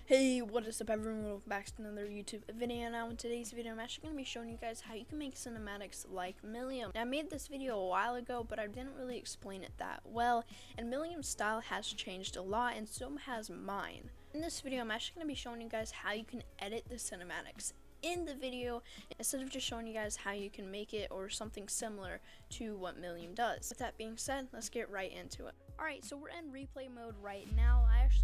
Hey, what is up everyone, welcome back to another YouTube video. Now in today's video I'm actually going to be showing you guys how you can make cinematics like Milliam. Now, I made this video a while ago, but I didn't really explain it that well, and Milliam's style has changed a lot, and so has mine. In this video I'm actually going to be showing you guys how you can edit the cinematics in the video instead of just showing you guys how you can make it or something similar to what Milliam does. With that being said, let's get right into it. Alright, so we're in replay mode right now.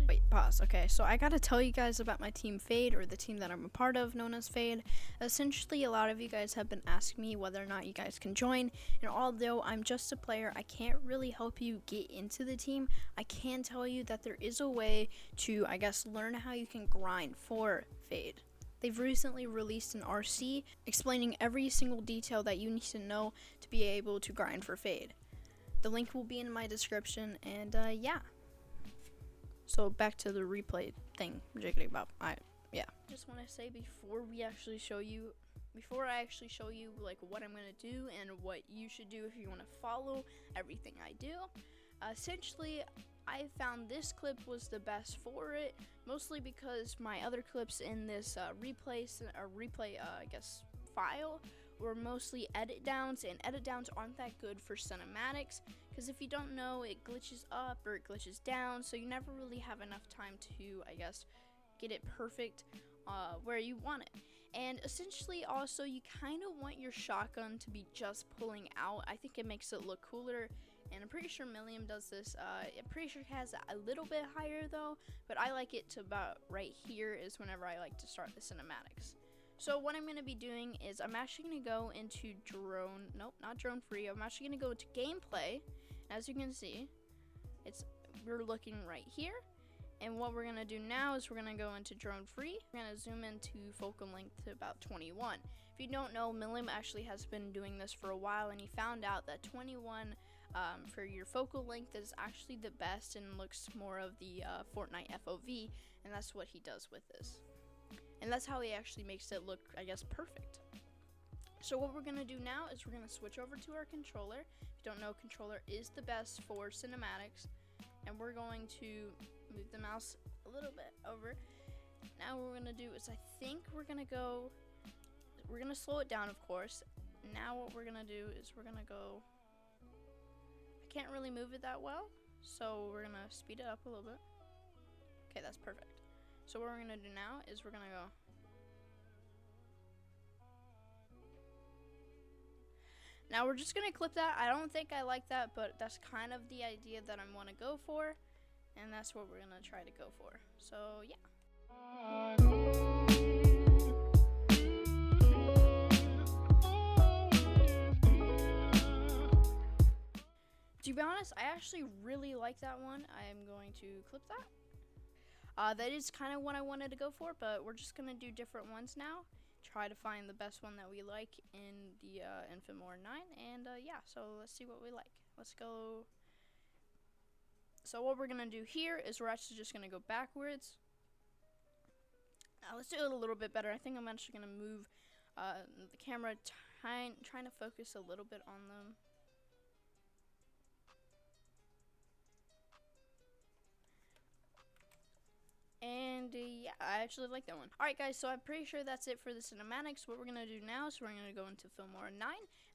Wait, pause. Okay, so I gotta tell you guys about my team Fade, or the team that I'm a part of, known as Fade. Essentially, a lot of you guys have been asking me whether or not you guys can join, and although I'm just a player, I can't really help you get into the team. I can tell you that there is a way to, I guess, learn how you can grind for Fade. They've recently released an RC explaining every single detail that you need to know to be able to grind for Fade. The link will be in my description, and yeah. So back to the replay thing, jiggity bop. Just want to say before I actually show you like what I'm gonna do and what you should do if you want to follow everything I do. Essentially, I found this clip was the best for it, mostly because my other clips in this replay file were mostly edit downs, and edit downs aren't that good for cinematics because if you don't know, it glitches up or it glitches down, so you never really have enough time to, I guess, get it perfect where you want it. And essentially also you kind of want your shotgun to be just pulling out. I think it makes it look cooler, and I'm pretty sure Milliam does this. I'm pretty sure it has a little bit higher though, but I like it to about right here is whenever I like to start the cinematics. So what I'm going to be doing is I'm actually going to go into not drone free. I'm actually going to go to gameplay. As you can see, we're looking right here. And what we're going to do now is we're going to go into drone free. We're going to zoom into focal length to about 21. If you don't know, Milliam actually has been doing this for a while, and he found out that 21 for your focal length is actually the best and looks more of the Fortnite FOV, and that's what he does with this. And that's how he actually makes it look, I guess, perfect. So what we're going to do now is we're going to switch over to our controller. If you don't know, controller is the best for cinematics. And we're going to move the mouse a little bit over. Now what we're going to do is I think we're going to slow it down, of course. Now what we're going to do is we're going to go, I can't really move it that well, so we're going to speed it up a little bit. Okay, that's perfect. So what we're going to do now is we're going to go. Now we're just going to clip that. I don't think I like that, but that's kind of the idea that I want to go for. And that's what we're going to try to go for. So yeah. To be honest, I actually really like that one. I am going to clip that. That is kind of what I wanted to go for, but we're just going to do different ones now. Try to find the best one that we like in the FLEA 9, and yeah, so let's see what we like. Let's go. So what we're going to do here is we're actually just going to go backwards. Now let's do it a little bit better. I think I'm actually going to move the camera, trying to focus a little bit on them. And yeah, I actually like that one. Alright guys, so I'm pretty sure that's it for the cinematics. What we're going to do now is we're going to go into filmora 9.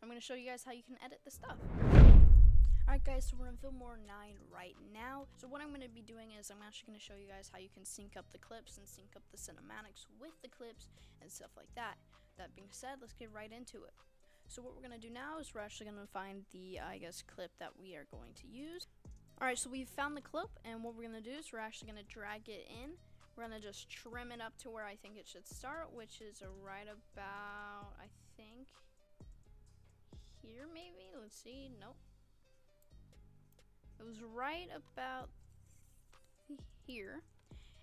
I'm going to show you guys how you can edit the stuff. Alright guys, so we're in filmora 9 right now. So what I'm going to be doing is I'm actually going to show you guys how you can sync up the clips and sync up the cinematics with the clips and stuff like that. That being said, let's get right into it. So what we're going to do now is we're actually going to find the, I guess, clip that we are going to use. Alright, so we've found the clip, and what we're going to do is we're actually going to drag it in. We're going to just trim it up to where I think it should start, which is right about, I think, here maybe? Let's see. Nope. It was right about here.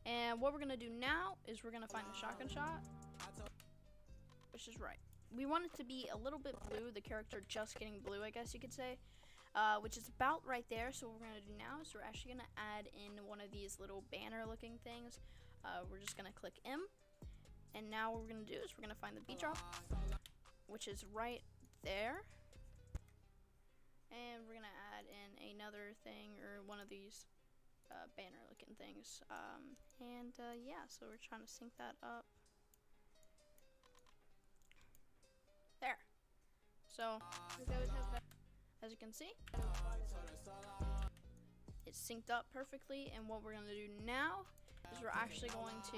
And what we're going to do now is we're going to find the shotgun shot, which is right. We want it to be a little bit blue, the character just getting blue, I guess you could say. Which is about right there. So what we're going to do now is we're actually going to add in one of these little banner looking things. We're just going to click M, and now what we're going to do is we're going to find the beat drop, which is right there, and we're going to add in another thing, or one of these banner looking things. Yeah, so we're trying to sync that up. There. So, as you can see, it's synced up perfectly, and what we're going to do now is we're actually going to,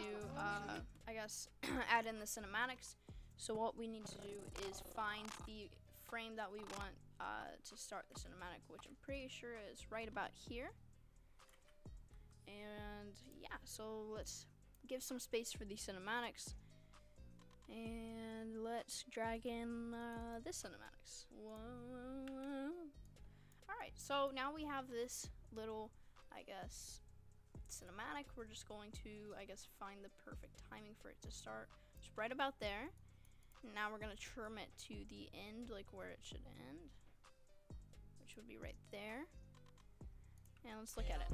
I guess, add in the cinematics. So what we need to do is find the frame that we want to start the cinematic, which I'm pretty sure is right about here. And yeah, so let's give some space for the cinematics. And let's drag in this cinematics. Whoa. Alright, so now we have this little, I guess, cinematic. We're just going to, I guess, find the perfect timing for it to start. It's right about there. Now we're going to trim it to the end, like where it should end, which would be right there. And let's look at it.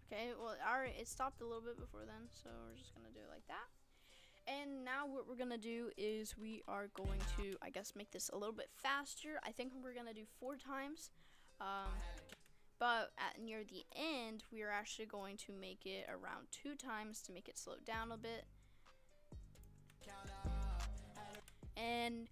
Okay, well, alright, it stopped a little bit before then, so we're just going to do it like that. And now what we're going to do is we are going to, I guess, make this a little bit faster. I think we're going to do 4 times. But near the end, we are actually going to make it around 2 times to make it slow down a bit. And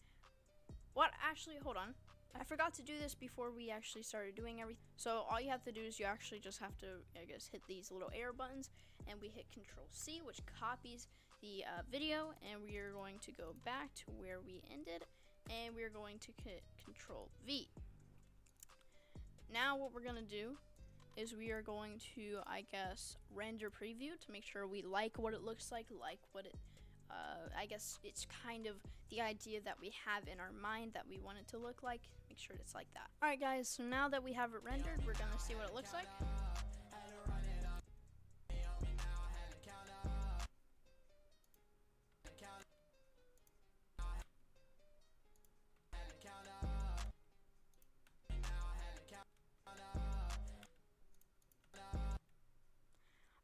hold on. I forgot to do this before we actually started doing everything. So all you have to do is you actually just have to, I guess, hit these little arrow buttons, and we hit Control-C, which copies the video, and we are going to go back to where we ended, and we are going to hit Control-V. Now what we're going to do is we are going to, I guess, render preview to make sure we like what it looks like what it, I guess it's kind of the idea that we have in our mind that we want it to look like. Make sure it's like that. Alright guys, so now that we have it rendered, we're going to see what it looks like.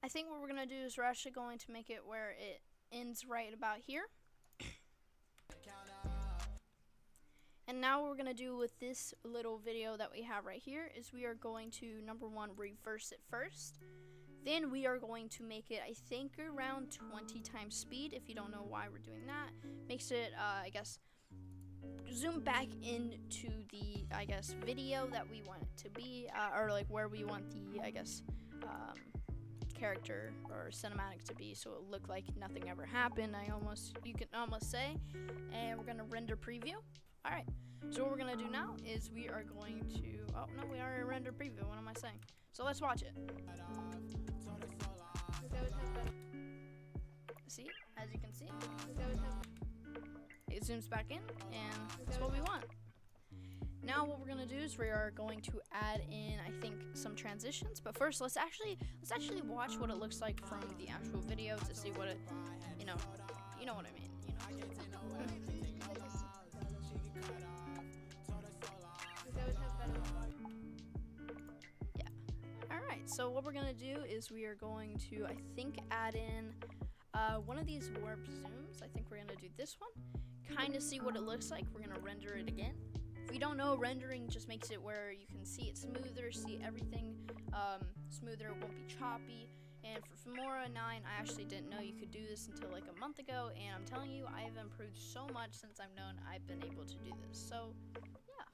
I think what we're going to do is we're actually going to make it where it ends right about here. And now what we're going to do with this little video that we have right here is we are going to, number 1, reverse it first. Then we are going to make it, I think, around 20 times speed. If you don't know why we're doing that, makes it, I guess, zoom back into the, I guess, video that we want it to be, or like where we want the, I guess, character or cinematic to be, so it looked like nothing ever happened. You can almost say. And we're gonna render preview. All right. So what we're gonna do now is we are going to. Oh no, we already rendered preview. What am I saying? So let's watch it. See, as you can see, it zooms back in, and that's what we want. Now what we're gonna do is we are going to add in, I think, some transitions. But first, let's actually watch what it looks like from the actual video to see what it, you know what I mean. Yeah. All right. So what we're gonna do is we are going to, I think, add in one of these warp zooms. I think we're gonna do this one. Kind of see what it looks like. We're gonna render it again. If you don't know, rendering just makes it where you can see it smoother, see everything smoother, it won't be choppy. And for filmora 9, I actually didn't know you could do this until like a month ago, and I'm telling you, I have improved so much since I've known I've been able to do this. So, yeah.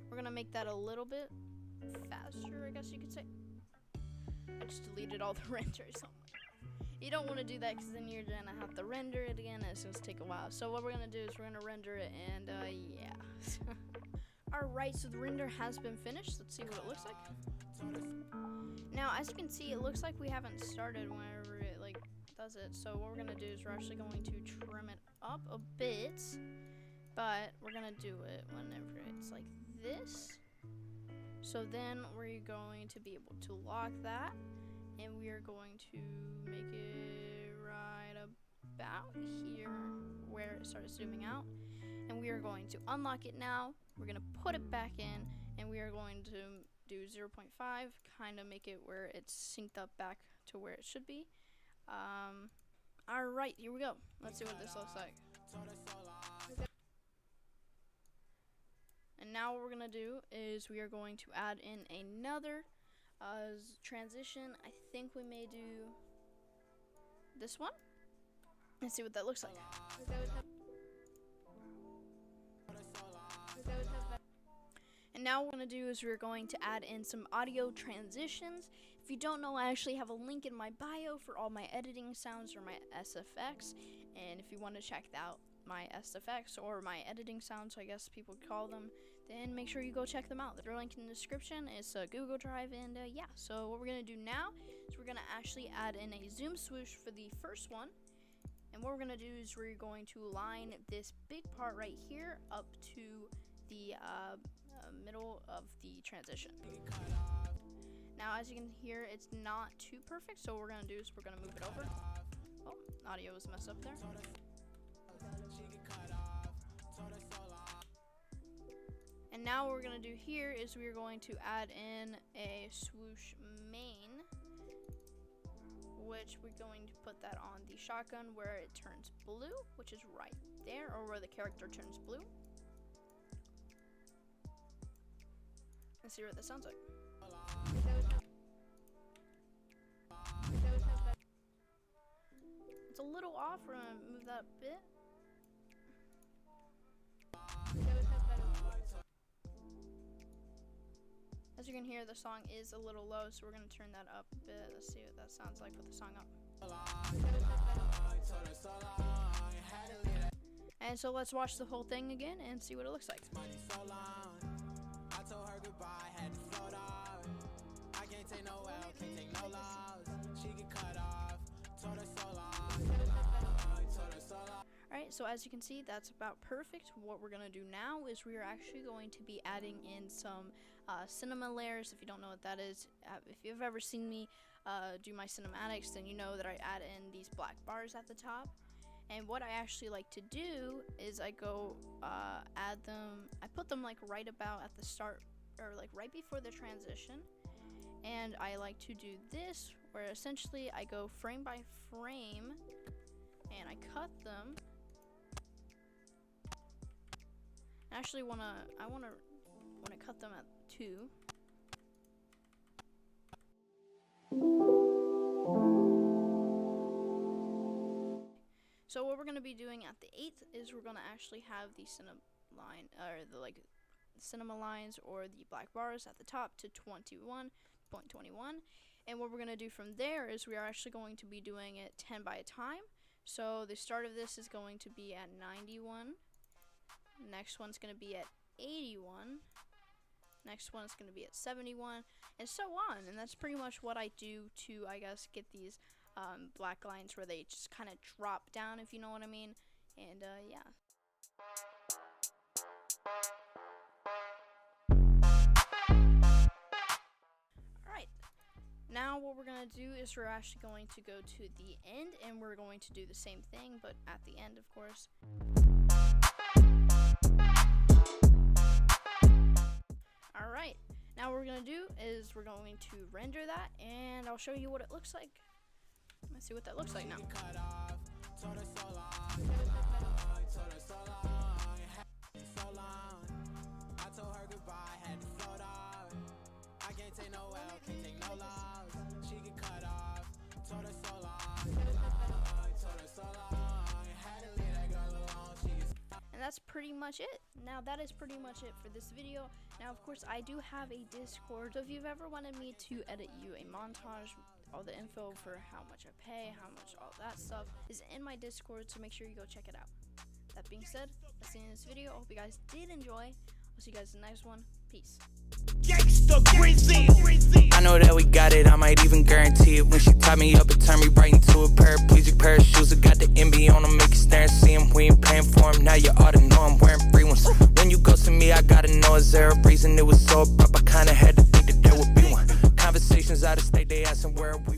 We're gonna make that a little bit faster, I guess you could say. I just deleted all the renders. You don't want to do that because then you're going to have to render it again, and it's going to take a while. So what we're going to do is we're going to render it, and yeah. Alright, so the render has been finished. Let's see what it looks like. Now, as you can see, it looks like we haven't started whenever it like does it. So what we're going to do is we're actually going to trim it up a bit, but we're going to do it whenever it's like this. So then we're going to be able to lock that. And we are going to make it right about here where it starts zooming out. And we are going to unlock it now. We're going to put it back in, and we are going to do 0.5, kind of make it where it's synced up back to where it should be. Alright, here we go. Let's see what this looks like. And now what we're gonna do is we are going to add in another transition. I think we may do this one. Let's see what that looks like. And now what we're going to do is we're going to add in some audio transitions. If you don't know, I actually have a link in my bio for all my editing sounds or my SFX. And if you want to check out my SFX or my editing sounds, I guess people call them, then make sure you go check them out. There's a link in the description. It's a Google Drive, and yeah. So what we're going to do now is we're going to actually add in a zoom swoosh for the first one. And what we're going to do is we're going to line this big part right here up to the middle of the transition. Now, as you can hear, it's not too perfect, so what we're going to do is we're going to move it over. Oh, audio was messed up there. And now what we're going to do here is we're going to add in a swoosh main, which we're going to put that on the shotgun where it turns blue, which is right there, or where the character turns blue. Let's see what that sounds like. It's a little off. We're gonna move that a bit. As you can hear, the song is a little low, so we're gonna turn that up a bit. Let's see what that sounds like with the song up. And so let's watch the whole thing again and see what it looks like. I told her goodbye, had to float off. I can't take no L, can't take no loss. She get cut off, told her so long. Alright, so as you can see, that's about perfect. What we're gonna do now is we are actually going to be adding in some cinema layers. If you don't know what that is, if you've ever seen me do my cinematics, then you know that I add in these black bars at the top. And what I actually like to do is I go add them, I put them like right about at the start, or like right before the transition. And I like to do this, where essentially I go frame by frame and I cut them. Actually I wanna cut them at 2. So what we're going to be doing at the 8th is we're going to actually have the cinema line, or the like cinema lines or the black bars at the top to 21.21. And what we're going to do from there is we are actually going to be doing it 10 by a time. So the start of this is going to be at 91. Next one's going to be at 81. Next one's going to be at 71, and so on. And that's pretty much what I do to, I guess, get these black lines where they just kind of drop down, if you know what I mean. And yeah. Alright, now what we're going to do is we're actually going to go to the end, and we're going to do the same thing, but at the end, of course. Alright, now what we're going to do is we're going to render that, and I'll show you what it looks like. Let's see what that looks like now. And that's pretty much it. Now that is pretty much it for this video. Now of course I do have a Discord, so if you've ever wanted me to edit you a montage, all the info for how much I pay, how much all that stuff is in my Discord, so make sure you go check it out. That being said, that's the end of this video. I hope you guys did enjoy. I'll see you guys in the next one. Peace. I know that we got it, I might even guarantee it. When she tied me up and turned me right into a paraplegic pair of shoes. I got the MB on them, make you stare and see them. We ain't paying for them, now you ought to know I'm wearing free ones. When you go to me, I gotta know, is there a reason? It was so abrupt, I kinda had to think that there would be one. Conversations out of state, they asking where we